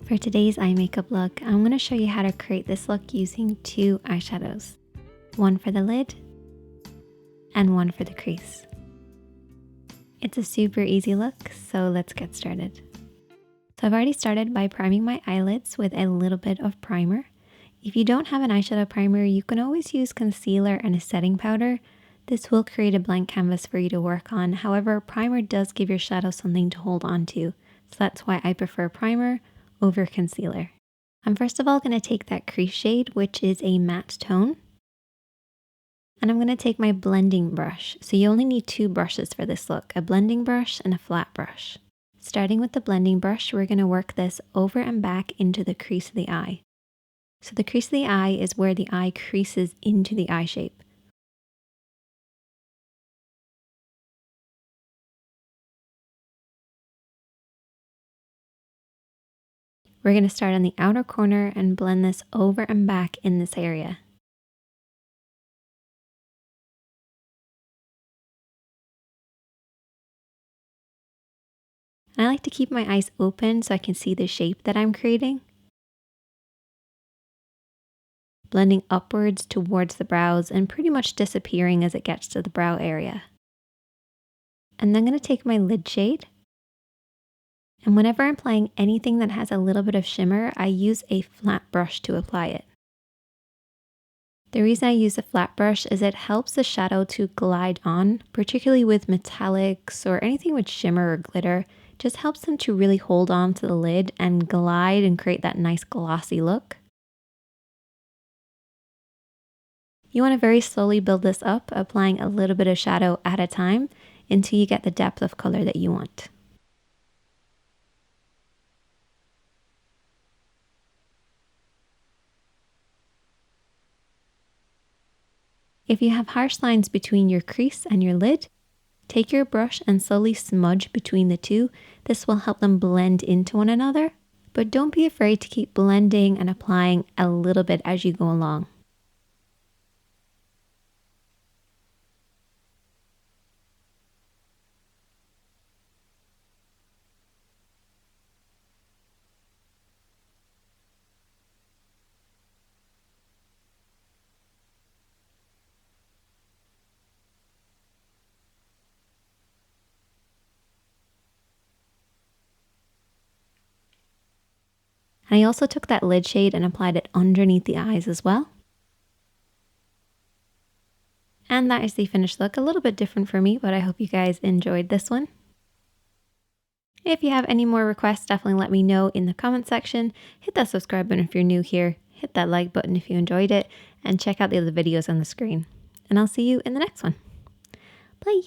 For today's eye makeup look, I'm going to show you how to create this look using two eyeshadows. One for the lid and one for the crease. It's a super easy look, so let's get started. So I've already started by priming my eyelids with a little bit of primer. If you don't have an eyeshadow primer, you can always use concealer and a setting powder. This will create a blank canvas for you to work on. However, primer does give your shadow something to hold on to. So that's why I prefer primer over concealer. I'm first of all going to take that crease shade, which is a matte tone. And I'm going to take my blending brush. So you only need two brushes for this look, a blending brush and a flat brush. Starting with the blending brush, we're going to work this over and back into the crease of the eye. So the crease of the eye is where the eye creases into the eye shape. We're going to start on the outer corner and blend this over and back in this area. And I like to keep my eyes open so I can see the shape that I'm creating. Blending upwards towards the brows and pretty much disappearing as it gets to the brow area. And then I'm going to take my lid shade. And whenever I'm applying anything that has a little bit of shimmer, I use a flat brush to apply it. The reason I use a flat brush is it helps the shadow to glide on, particularly with metallics or anything with shimmer or glitter. It just helps them to really hold on to the lid and glide and create that nice glossy look. You want to very slowly build this up, applying a little bit of shadow at a time until you get the depth of color that you want. If you have harsh lines between your crease and your lid, take your brush and slowly smudge between the two. This will help them blend into one another, but don't be afraid to keep blending and applying a little bit as you go along. And I also took that lid shade and applied it underneath the eyes as well. And that is the finished look. A little bit different for me, but I hope you guys enjoyed this one. If you have any more requests, definitely let me know in the comment section. Hit that subscribe button if you're new here. Hit that like button if you enjoyed it. And check out the other videos on the screen. And I'll see you in the next one. Bye!